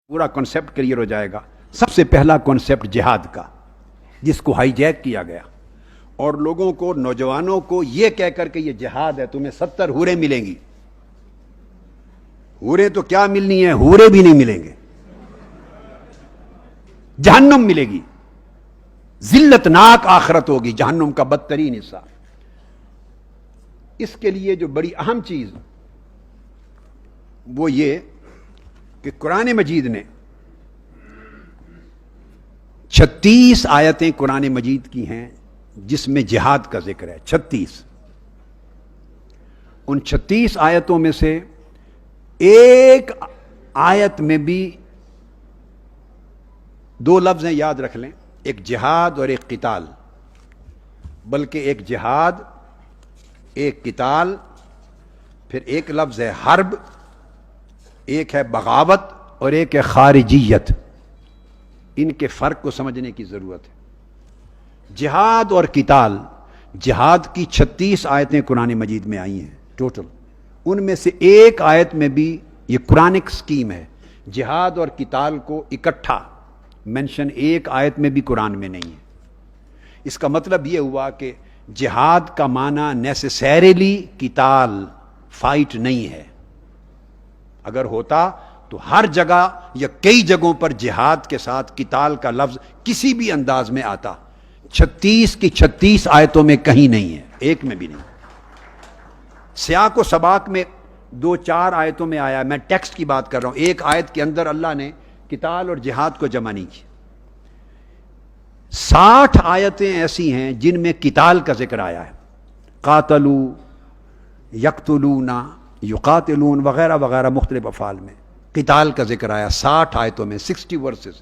پورا concept clear ہو جائے گا۔ سب سے پہلا کانسیپٹ جہاد کا، جس کو ہائی جیک کیا گیا اور لوگوں کو، نوجوانوں کو یہ کہہ کر کہ یہ جہاد ہے، تمہیں 70 حوریں ملیں گی۔ حوریں تو کیا ملنی ہیں، حوریں بھی نہیں ملیں گے، جہنم ملے گی، ذلت ناک آخرت ہوگی، جہنم کا بدترین حصہ۔ اس کے لیے جو بڑی اہم چیز وہ یہ کہ قرآن مجید نے 36 آیتیں قرآن مجید کی ہیں جس میں جہاد کا ذکر ہے، 36۔ ان 36 آیتوں میں سے ایک آیت میں بھی 2 لفظ ہیں، یاد رکھ لیں، ایک جہاد اور ایک قتال، بلکہ ایک جہاد، ایک قتال، پھر ایک لفظ ہے حرب، ایک ہے بغاوت اور ایک ہے خارجیت۔ ان کے فرق کو سمجھنے کی ضرورت ہے۔ جہاد اور قتال، جہاد کی 36 آیتیں قرآن مجید میں آئی ہیں ٹوٹل، ان میں سے ایک آیت میں بھی یہ قرآنک سکیم ہے، جہاد اور قتال کو اکٹھا مینشن ایک آیت میں بھی قرآن میں نہیں ہے۔ اس کا مطلب یہ ہوا کہ جہاد کا معنی نیسیسریلی قتال، فائٹ نہیں ہے۔ اگر ہوتا تو ہر جگہ یا کئی جگہوں پر جہاد کے ساتھ قتال کا لفظ کسی بھی انداز میں آتا۔ 36 کی 36 آیتوں میں کہیں نہیں ہے، ایک میں بھی نہیں۔ سیاق و سباق میں 2-4 آیتوں میں آیا، میں ٹیکسٹ کی بات کر رہا ہوں۔ ایک آیت کے اندر اللہ نے قتال اور جہاد کو جمع نہیں کی۔ 60 آیتیں ایسی ہیں جن میں قتال کا ذکر آیا ہے، قاتلو، یقتلون، یقاتلون وغیرہ وغیرہ مختلف افعال میں قتال کا ذکر آیا 60 آیتوں میں، 60 ورسز۔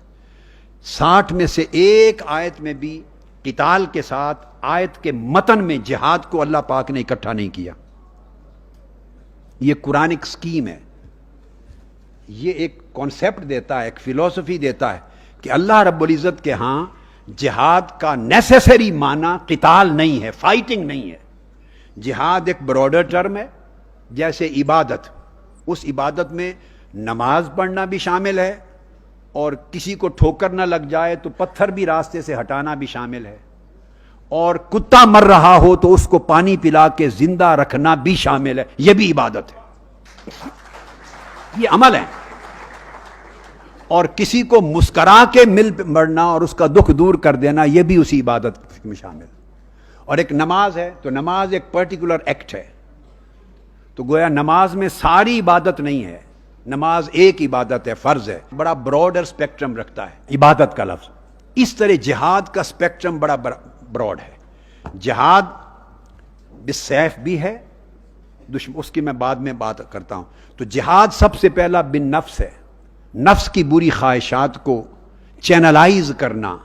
60 میں سے ایک آیت میں بھی قتال کے ساتھ آیت کے متن میں جہاد کو اللہ پاک نے اکٹھا نہیں کیا۔ یہ قرآنک سکیم ہے، یہ ایک کانسیپٹ دیتا ہے، ایک فلسفی دیتا ہے کہ اللہ رب العزت کے ہاں جہاد کا نیسیسری معنی قتال نہیں ہے، فائٹنگ نہیں ہے۔ جہاد ایک براڈر ٹرم ہے، جیسے عبادت، اس عبادت میں نماز پڑھنا بھی شامل ہے، اور کسی کو ٹھوکر نہ لگ جائے تو پتھر بھی راستے سے ہٹانا بھی شامل ہے، اور کتا مر رہا ہو تو اس کو پانی پلا کے زندہ رکھنا بھی شامل ہے، یہ بھی عبادت ہے، یہ عمل ہے۔ اور کسی کو مسکرا کے مل مرنا اور اس کا دکھ دور کر دینا، یہ بھی اسی عبادت میں شامل ہے۔ اور ایک نماز ہے تو نماز ایک پرٹیکولر ایکٹ ہے، تو گویا نماز میں ساری عبادت نہیں ہے، نماز ایک عبادت ہے، فرض ہے، بڑا براڈر اسپیکٹرم رکھتا ہے عبادت کا لفظ۔ اس طرح جہاد کا اسپیکٹرم بڑا براڈ ہے۔ جہاد بالسیف بھی ہے، اس کی میں بعد میں بات کرتا ہوں۔ تو جہاد سب سے پہلا بن نفس ہے، نفس کی بری خواہشات کو چینلائز کرنا،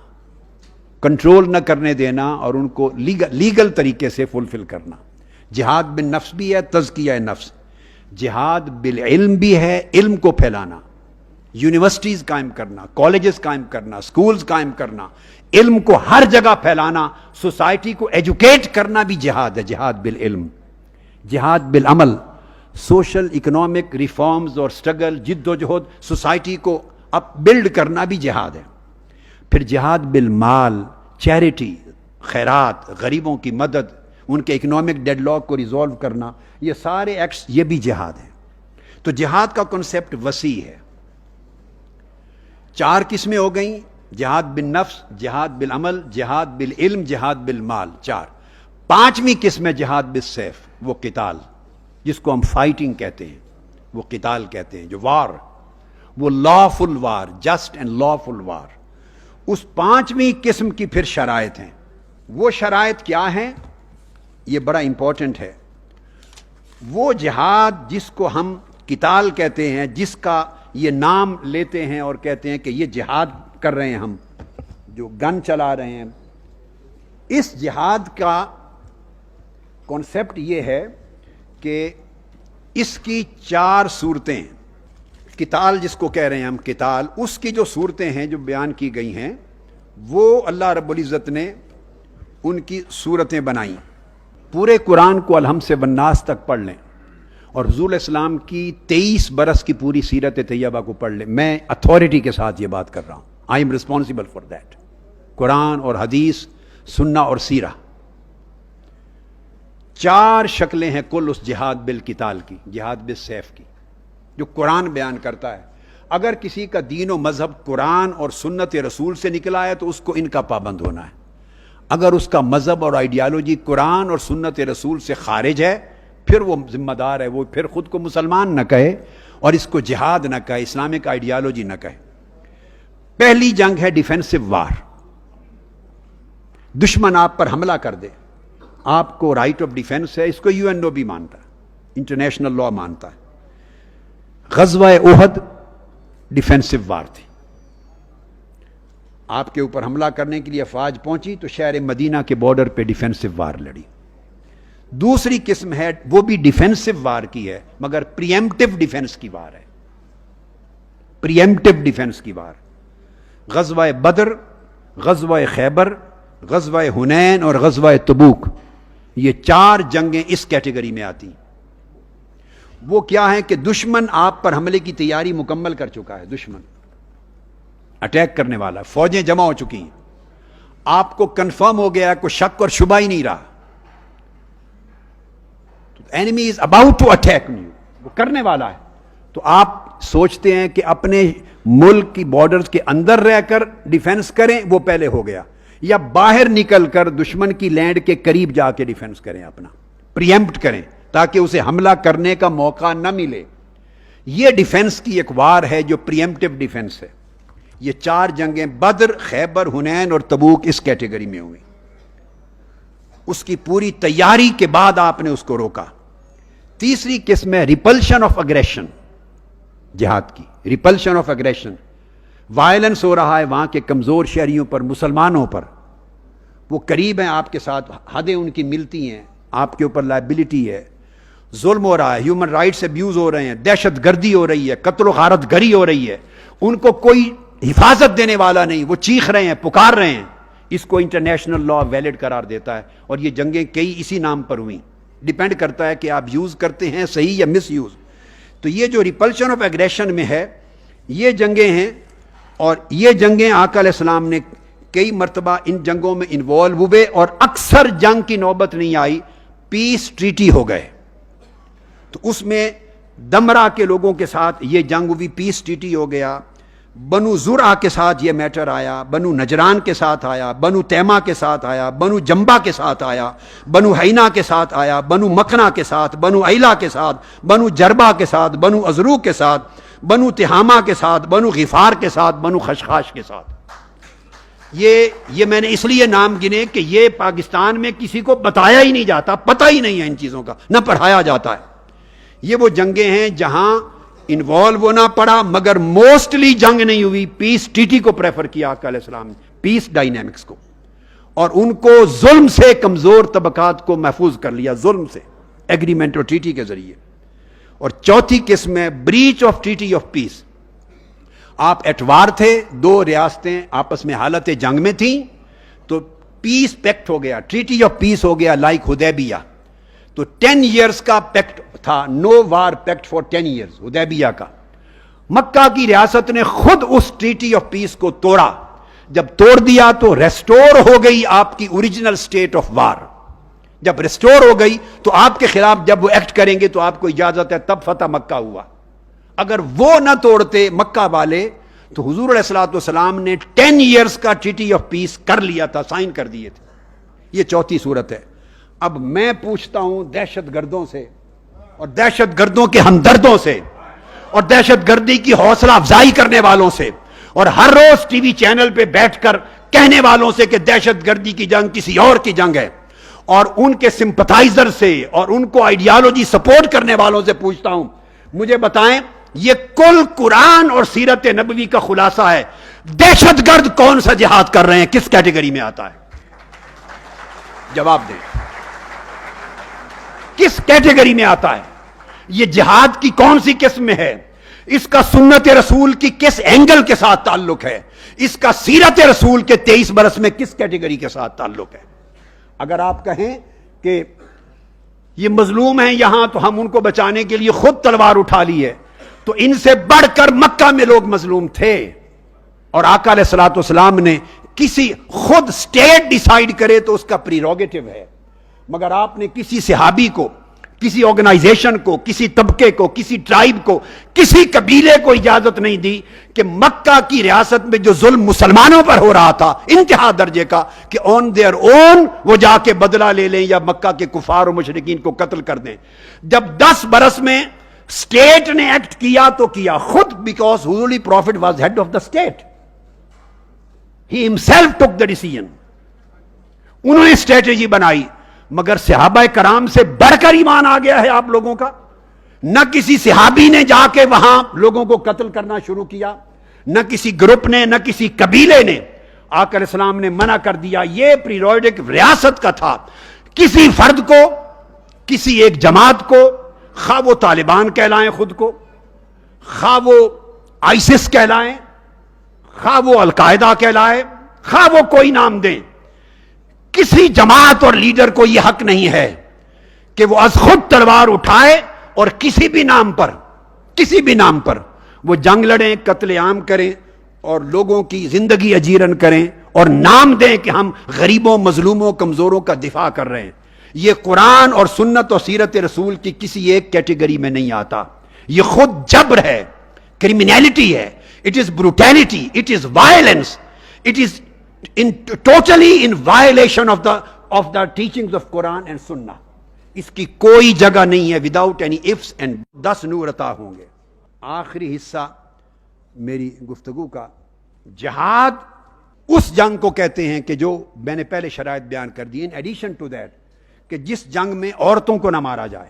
کنٹرول نہ کرنے دینا اور ان کو لیگل طریقے سے فلفل کرنا۔ جہاد بن نفس بھی ہے، تزکیہ نفس۔ جہاد بالعلم بھی ہے، علم کو پھیلانا، یونیورسٹیز قائم کرنا، کالجز قائم کرنا، سکولز قائم کرنا، علم کو ہر جگہ پھیلانا، سوسائٹی کو ایجوکیٹ کرنا بھی جہاد ہے، جہاد بالعلم۔ جہاد بالعمل، سوشل اکنامک ریفارمز اور سٹرگل، جد و جہد، سوسائٹی کو اپ بلڈ کرنا بھی جہاد ہے۔ پھر جہاد بالمال، چیریٹی، خیرات، غریبوں کی مدد، ان کے اکنامک ڈیڈ لاک کو ریزالو کرنا، یہ سارے ایکٹس یہ بھی جہاد ہیں۔ تو جہاد کا کنسیپٹ وسیع ہے۔ 4 قسمیں ہو گئیں، جہاد بالنفس، جہاد بالعمل، جہاد بالعلم، جہاد بالمال، 4۔ 5ویں قسم ہے جہاد بالسیف، وہ قتال، جس کو ہم فائٹنگ کہتے ہیں، وہ قتال کہتے ہیں، جو وار، وہ lawful war, just and lawful war. اس 5ویں قسم کی پھر شرائط ہیں۔ وہ شرائط کیا ہیں؟ یہ بڑا امپورٹنٹ ہے۔ وہ جہاد جس کو ہم قتال کہتے ہیں، جس کا یہ نام لیتے ہیں اور کہتے ہیں کہ یہ جہاد کر رہے ہیں، ہم جو گن چلا رہے ہیں، اس جہاد کا کانسیپٹ یہ ہے کہ اس کی 4 صورتیں، قتال جس کو کہہ رہے ہیں ہم قتال، اس کی جو صورتیں ہیں جو بیان کی گئی ہیں، وہ اللہ رب العزت نے ان کی صورتیں بنائیں۔ پورے قرآن کو الحمد سے والناس تک پڑھ لیں، اور حضور علیہ السلام کی 23 برس کی پوری سیرت طیبہ کو پڑھ لیں. میں اتھارٹی کے ساتھ یہ بات کر رہا ہوں. I am responsible for that. Quran اور حدیث، سنہ اور سیرہ، 4 شکلیں ہیں کل اس جہاد بالقتال کی، جہاد بالسیف کی، جو قرآن بیان کرتا ہے. اگر کسی کا دین و مذہب قرآن اور سنت رسول سے نکلا ہے تو اس کو ان کا پابند ہونا ہے. اگر اس کا مذہب اور آئیڈیالوجی قرآن اور سنت رسول سے خارج ہے پھر وہ ذمہ دار ہے، وہ پھر خود کو مسلمان نہ کہے اور اس کو جہاد نہ کہے، اسلامک آئیڈیالوجی نہ کہے. پہلی جنگ ہے ڈیفینسو وار. دشمن آپ پر حملہ کر دے، آپ کو رائٹ آف ڈیفینس ہے. اس کو یو این او بھی مانتا ہے، انٹرنیشنل لا مانتا ہے. غزوہ احد ڈیفینسو وار تھی. آپ کے اوپر حملہ کرنے کے لیے افواج پہنچی تو شہر مدینہ کے بارڈر پہ ڈیفینسو وار لڑی. دوسری قسم ہے وہ بھی ڈیفینسو وار کی ہے مگر پریمپٹیو ڈیفینس کی وار ہے. پریمپٹیو ڈیفینس کی وار. غزوہ بدر، غزوہ خیبر، غزوہ حنین اور غزوہ تبوک، یہ 4 جنگیں اس کیٹیگری میں آتی. وہ کیا ہے کہ دشمن آپ پر حملے کی تیاری مکمل کر چکا ہے. دشمن اٹیک کرنے والا، فوجیں جمع ہو چکی ہیں، آپ کو کنفرم ہو گیا، کوئی شک اور شبہ ہی نہیں رہا. enemy is about to attack you، وہ کرنے والا ہے. تو آپ سوچتے ہیں کہ اپنے ملک کی بارڈرز کے اندر رہ کر ڈیفینس کریں، وہ پہلے ہو گیا. یا باہر نکل کر دشمن کی لینڈ کے قریب جا کے ڈیفینس کریں، اپنا پریمپٹ کریں تاکہ اسے حملہ کرنے کا موقع نہ ملے. یہ ڈیفینس کی ایک وار ہے جو پریمپٹیو ڈیفینس ہے. یہ 4 جنگیں بدر، خیبر، حنین اور تبوک اس کیٹیگری میں ہوئی. اس کی پوری تیاری کے بعد آپ نے اس کو روکا. تیسری قسم ہے ریپلشن آف اگریشن، جہاد کی ریپلشن آف اگریشن. وائلنس ہو رہا ہے وہاں کے کمزور شہریوں پر، مسلمانوں پر، وہ قریب ہیں آپ کے ساتھ، حدیں ان کی ملتی ہیں، آپ کے اوپر لائبلٹی ہے، ظلم ہو رہا ہے، ہیومن رائٹس ابیوز ہو رہے ہیں، دہشت گردی ہو رہی ہے، قتل و غارت گری ہو رہی ہے، ان کو کوئی حفاظت دینے والا نہیں، وہ چیخ رہے ہیں، پکار رہے ہیں. اس کو انٹرنیشنل لا ویلڈ قرار دیتا ہے. اور یہ جنگیں کئی اسی نام پر ہوئیں. ڈیپینڈ کرتا ہے کہ آپ یوز کرتے ہیں صحیح یا مس یوز. تو یہ جو ریپلشن آف ایگریشن میں ہے یہ جنگیں ہیں. اور یہ جنگیں آقا علیہ السلام نے کئی مرتبہ ان جنگوں میں انوالو ہوئے اور اکثر جنگ کی نوبت نہیں آئی، پیس ٹریٹی ہو گئے. تو اس میں دمرا کے لوگوں کے ساتھ یہ جنگ ہوئی، پیس ٹریٹی ہو گیا. بنو زرع کے ساتھ یہ میٹر آیا، بنو نجران کے ساتھ آیا، بنو تیمہ کے ساتھ آیا، بنو جنبا کے ساتھ آیا، بنو حینا کے ساتھ آیا، بنو مکنا کے ساتھ، بنو ایلا کے ساتھ، بنو جربا کے ساتھ، بنو ازرو کے ساتھ، بنو تہامہ کے ساتھ، بنو غفار کے ساتھ، بنو خشخاش کے ساتھ. یہ میں نے اس لیے نام گنے کہ یہ پاکستان میں کسی کو بتایا ہی نہیں جاتا، پتہ ہی نہیں ہے ان چیزوں کا، نہ پڑھایا جاتا ہے. یہ وہ جنگیں ہیں جہاں انوالو ہونا پڑا مگر موسٹلی جنگ نہیں ہوئی. پیس ٹریٹی کو پریفر کیا آقا علیہ السلام نے، پیس ڈائنامکس کو، اور ان کو ظلم سے کمزور طبقات کو محفوظ کر لیا، ظلم سے ایگریمنٹ اور ٹریٹی کے ذریعے. اور چوتھی قسم ہے breach of treaty of peace. آپ ایٹوار تھے، 2 ریاستیں آپس میں حالت جنگ میں تھیں، تو پیس پیکٹ ہو گیا، ٹریٹی آف پیس ہو گیا، لائک حدیبیہ. تو 10 ایئرز کا پیکٹ تھا، نو وار پیکٹ فار 10 ایئرز حدیبیہ کا. مکہ کی ریاست نے خود اس ٹریٹی آف پیس کو توڑا. جب توڑ دیا تو ریسٹور ہو گئی آپ کی اوریجنل سٹیٹ آف وار. جب ریسٹور ہو گئی تو آپ کے خلاف جب وہ ایکٹ کریں گے تو آپ کو اجازت ہے، تب فتح مکہ ہوا. اگر وہ نہ توڑتے مکہ والے تو حضور علیہ الصلوۃ والسلام نے 10 ایئرز کا ٹریٹی آف پیس کر لیا تھا، سائن کر دیے تھے. یہ چوتھی صورت ہے. اب میں پوچھتا ہوں دہشت گردوں سے اور دہشت گردوں کے ہمدردوں سے اور دہشت گردی کی حوصلہ افزائی کرنے والوں سے اور ہر روز ٹی وی چینل پہ بیٹھ کر کہنے والوں سے کہ دہشت گردی کی جنگ کسی اور کی جنگ ہے، اور ان کے سمپتھائزر سے اور ان کو آئیڈیالوجی سپورٹ کرنے والوں سے پوچھتا ہوں، مجھے بتائیں یہ کل قرآن اور سیرت نبوی کا خلاصہ ہے. دہشت گرد کون سا جہاد کر رہے ہیں، کس کیٹیگری میں آتا ہے؟ جواب دیں، کس کیٹیگری میں آتا ہے؟ یہ جہاد کی کون سی قسم ہے؟ اس کا سنت رسول کی کس اینگل کے ساتھ تعلق ہے؟ اس کا سیرت رسول کے 23 برس میں کس کیٹیگری کے ساتھ تعلق ہے؟ اگر آپ کہیں کہ یہ مظلوم ہیں یہاں تو ہم ان کو بچانے کے لیے خود تلوار اٹھا لی ہے. تو ان سے بڑھ کر مکہ میں لوگ مظلوم تھے, اور آقا علیہ الصلوۃ والسلام نے کسی خود اسٹیٹ ڈیسائیڈ کرے تو اس کا پریروگیٹو ہے, مگر آپ نے کسی صحابی کو, کسی آرگنائزیشن کو, کسی طبقے کو, کسی ٹرائب کو, کسی قبیلے کو اجازت نہیں دی کہ مکہ کی ریاست میں جو ظلم مسلمانوں پر ہو رہا تھا انتہا درجے کا, کہ آن دیئر اون وہ جا کے بدلہ لے لیں یا مکہ کے کفار و مشرکین کو قتل کر دیں. جب 10 برس میں اسٹیٹ نے ایکٹ کیا تو کیا خود, because holy prophet was head of the state, he himself took the decision. انہوں نے اسٹریٹجی بنائی, مگر صحابہ کرام سے بڑھ کر ایمان آ گیا ہے آپ لوگوں کا. نہ کسی صحابی نے جا کے وہاں لوگوں کو قتل کرنا شروع کیا, نہ کسی گروپ نے, نہ کسی قبیلے نے. آقا علیہ السلام نے منع کر دیا. یہ پریروگیٹو ریاست کا تھا. کسی فرد کو, کسی ایک جماعت کو, خواہ وہ طالبان کہلائیں خود کو, خواہ وہ آئیسس کہلائیں, خواہ وہ القاعدہ کہلائے, خواہ وہ کوئی نام دیں, کسی جماعت اور لیڈر کو یہ حق نہیں ہے کہ وہ از خود تلوار اٹھائے اور کسی بھی نام پر وہ جنگ لڑیں, قتل عام کریں اور لوگوں کی زندگی اجیرن کریں اور نام دیں کہ ہم غریبوں, مظلوموں, کمزوروں کا دفاع کر رہے ہیں. یہ قرآن اور سنت اور سیرت رسول کی کسی ایک کیٹیگری میں نہیں آتا. یہ خود جبر ہے, کرمینلٹی ہے, it is brutality, it is violence, it is totally in violation of the teachings of Quran and Sunnah. اس کی کوئی جگہ نہیں ہے without any ifs and 10 نور عطا ہوں گے. آخری حصہ میری گفتگو کا, جہاد اس جنگ کو کہتے ہیں کہ جو میں نے پہلے شرائط بیان کر دی, in addition to that, کہ جس جنگ میں عورتوں کو نہ مارا جائے,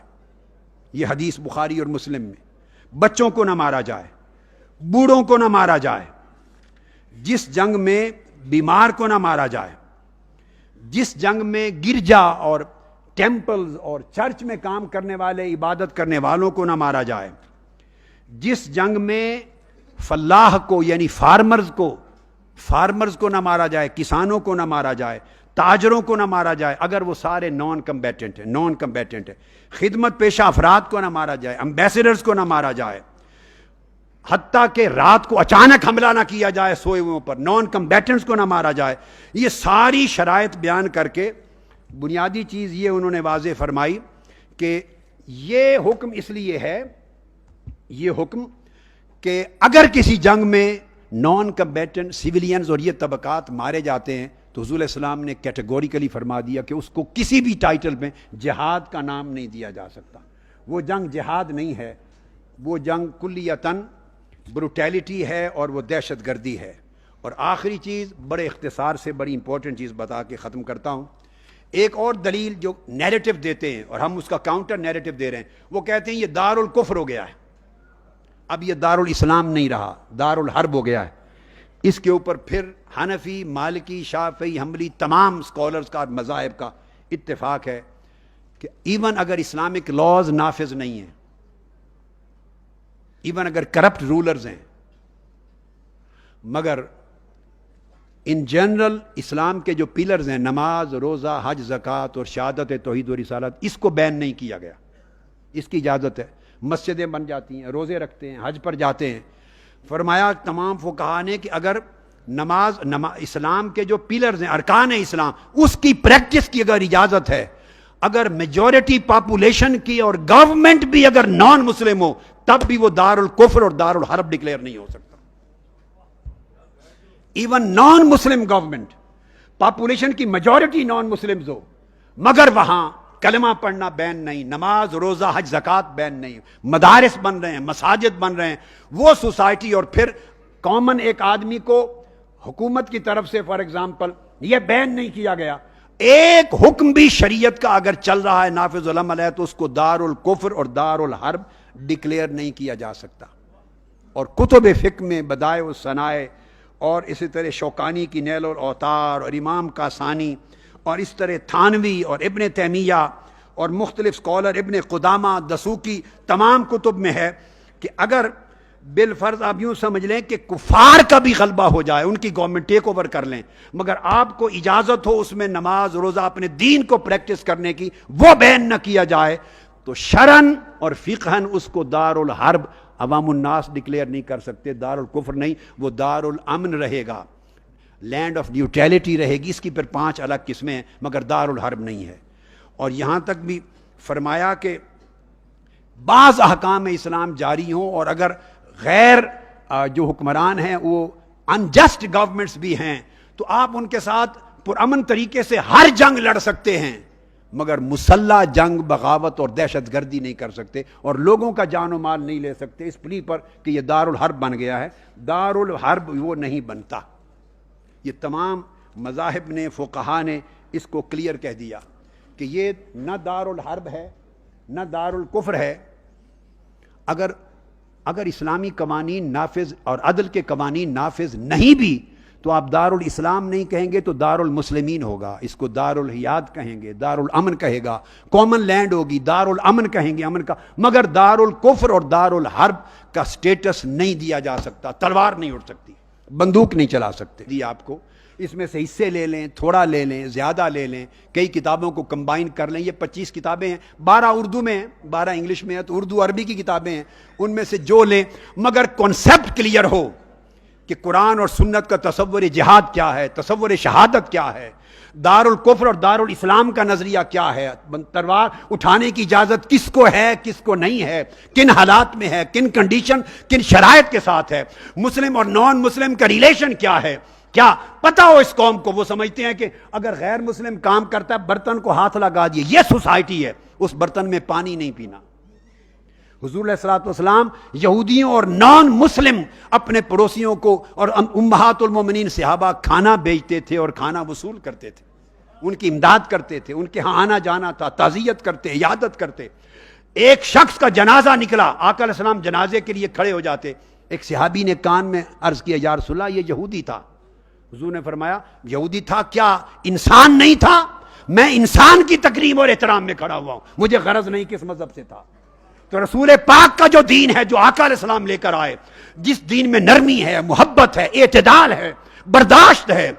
یہ حدیث بخاری اور مسلم میں, بچوں کو نہ مارا جائے, بوڑھوں کو نہ مارا جائے, جس جنگ میں بیمار کو نہ مارا جائے, جس جنگ میں گرجا اور ٹیمپلز اور چرچ میں کام کرنے والے, عبادت کرنے والوں کو نہ مارا جائے, جس جنگ میں فلاح کو یعنی فارمرز کو نہ مارا جائے, کسانوں کو نہ مارا جائے, تاجروں کو نہ مارا جائے اگر وہ سارے نان کمبیٹنٹ ہیں, خدمت پیشہ افراد کو نہ مارا جائے, امبیسڈرز کو نہ مارا جائے, حتیٰ کہ رات کو اچانک حملہ نہ کیا جائے سوئے ہوئے پر, نان کمبیٹنٹس کو نہ مارا جائے. یہ ساری شرائط بیان کر کے بنیادی چیز یہ انہوں نے واضح فرمائی کہ یہ حکم اس لیے ہے, یہ حکم کہ اگر کسی جنگ میں نان کمبیٹنٹ سیولینز اور یہ طبقات مارے جاتے ہیں تو حضور علیہ السلام نے کیٹیگوریکلی فرما دیا کہ اس کو کسی بھی ٹائٹل میں جہاد کا نام نہیں دیا جا سکتا. وہ جنگ جہاد نہیں ہے, وہ جنگ کلیتاً بروٹیلٹی ہے اور وہ دہشت گردی ہے. اور آخری چیز بڑے اختصار سے بڑی امپورٹنٹ چیز بتا کے ختم کرتا ہوں. ایک اور دلیل جو نیریٹو دیتے ہیں اور ہم اس کا کاؤنٹر نیریٹو دے رہے ہیں, وہ کہتے ہیں یہ دار الکفر ہو گیا ہے, اب یہ دار الاسلام نہیں رہا, دار الحرب ہو گیا ہے. اس کے اوپر پھر حنفی, مالکی, شافعی, حنبلی تمام اسکالرز کا, مذاہب کا اتفاق ہے کہ ایون اگر اسلامک لاز نافذ نہیں ہیں, ایون اگر کرپٹ رولرز ہیں, مگر ان جنرل اسلام کے جو پلرز ہیں, نماز, روزہ, حج, زکوٰۃ اور شہادت توحید و رسالت, اس کو بین نہیں کیا گیا, اس کی اجازت ہے. مسجدیں بن جاتی ہیں, روزے رکھتے ہیں, حج پر جاتے ہیں. فرمایا تمام فقہا نے کہ اگر نماز اسلام کے جو پلرز ہیں, ارکان اسلام, اس کی پریکٹس کی اگر اجازت ہے, اگر میجورٹی پاپولیشن کی اور گورنمنٹ بھی اگر نان مسلم ہو, تب بھی وہ دار الکفر اور دار الحرب ڈکلیئر نہیں ہو سکتا. Even non Muslim government, population کی میجورٹی نان مسلمز ہو, مگر وہاں کلمہ پڑھنا بین نہیں, نماز, روزہ, حج, زکوٰۃ بین نہیں, مدارس بن رہے ہیں, مساجد بن رہے ہیں, وہ سوسائٹی. اور پھر کامن ایک آدمی کو حکومت کی طرف سے فار ایگزامپل یہ بین نہیں کیا گیا. ایک حکم بھی شریعت کا اگر چل رہا ہے نافذ العمل ہے تو اس کو دار الکفر اور دار الحرب ڈکلیئر نہیں کیا جا سکتا. اور کتب فقہ میں بدائع الصنائع اور اسی طرح شوکانی کی نیل الاوطار اور امام کاسانی اور اس طرح تھانوی اور ابن تیمیہ اور مختلف اسکالر, ابن قدامہ, دسوقی, تمام کتب میں ہے کہ اگر بالفرض آپ یوں سمجھ لیں کہ کفار کا بھی غلبہ ہو جائے، ان کی گورنمنٹ ٹیک اوور کر لیں، مگر آپ کو اجازت ہو اس میں نماز روزہ اپنے دین کو پریکٹس کرنے کی، وہ بین نہ کیا جائے، تو شرعن اور فقہن اس کو دار الحرب عوام الناس ڈکلیئر نہیں کر سکتے، دار الکفر نہیں، وہ دار الامن رہے گا، لینڈ آف نیوٹریلٹی رہے گی، اس کی پھر 5 الگ قسمیں ہیں، مگر دار الحرب نہیں ہے۔ اور یہاں تک بھی فرمایا کہ بعض احکام اسلام جاری ہوں، اور اگر غیر جو حکمران ہیں وہ انجسٹ گورنمنٹس بھی ہیں، تو آپ ان کے ساتھ پرامن طریقے سے ہر جنگ لڑ سکتے ہیں، مگر مسلح جنگ، بغاوت اور دہشت گردی نہیں کر سکتے، اور لوگوں کا جان و مال نہیں لے سکتے اس پلی پر کہ یہ دار الحرب بن گیا ہے۔ دار الحرب وہ نہیں بنتا۔ یہ تمام مذاہب نے، فقہا نے اس کو کلیئر کہہ دیا کہ یہ نہ دار الحرب ہے نہ دار الکفر ہے۔ اگر اسلامی قوانین نافذ اور عدل کے قوانین نافذ نہیں بھی تو آپ دار الاسلام نہیں کہیں گے تو دار المسلمین ہوگا، اس کو دار الحیات کہیں گے، دار الامن کہے گا، کامن لینڈ ہوگی، دار الامن کہیں گے، امن کا، مگر دار الکفر اور دار الحرب کا سٹیٹس نہیں دیا جا سکتا، تلوار نہیں اٹھ سکتی، بندوق نہیں چلا سکتے۔ دی آپ کو اس میں سے حصے لے لیں، تھوڑا لے لیں، زیادہ لے لیں، کئی کتابوں کو کمبائن کر لیں، یہ 25 کتابیں ہیں، 12 اردو میں ہیں، 12 انگلش میں ہیں، تو اردو عربی کی کتابیں ہیں، ان میں سے جو لیں، مگر کانسیپٹ کلیئر ہو کہ قرآن اور سنت کا تصور جہاد کیا ہے، تصور شہادت کیا ہے، دار الکفر اور دار الاسلام کا نظریہ کیا ہے، تلوار اٹھانے کی اجازت کس کو ہے، کس کو نہیں ہے، کن حالات میں ہے، کن کنڈیشن، کن شرائط کے ساتھ ہے، مسلم اور نان مسلم کا ریلیشن کیا ہے، کیا پتہ ہو اس قوم کو۔ وہ سمجھتے ہیں کہ اگر غیر مسلم کام کرتا ہے برتن کو ہاتھ لگا دیے، یہ سوسائٹی ہے، اس برتن میں پانی نہیں پینا۔ حضور علیہ الصلوۃ والسلام یہودیوں اور نان مسلم اپنے پڑوسیوں کو اور امہات المومنین صحابہ کھانا بیچتے تھے اور کھانا وصول کرتے تھے، ان کی امداد کرتے تھے، ان کے ہاں آنا جانا تھا، تعزیت کرتے، عیادت کرتے۔ ایک شخص کا جنازہ نکلا، آقا علیہ السلام جنازے کے لیے کھڑے ہو جاتے، ایک صحابی نے کان میں عرض کیا، یا رسول اللہ یہ یہودی تھا۔ حضور نے فرمایا یہودی تھا کیا انسان نہیں تھا؟ میں انسان کی تکریم اور احترام میں کھڑا ہوا ہوں، مجھے غرض نہیں کس مذہب سے تھا۔ تو رسول پاک کا جو دین ہے، جو آقا علیہ السلام لے کر آئے، جس دین میں نرمی ہے، محبت ہے، اعتدال ہے، برداشت ہے،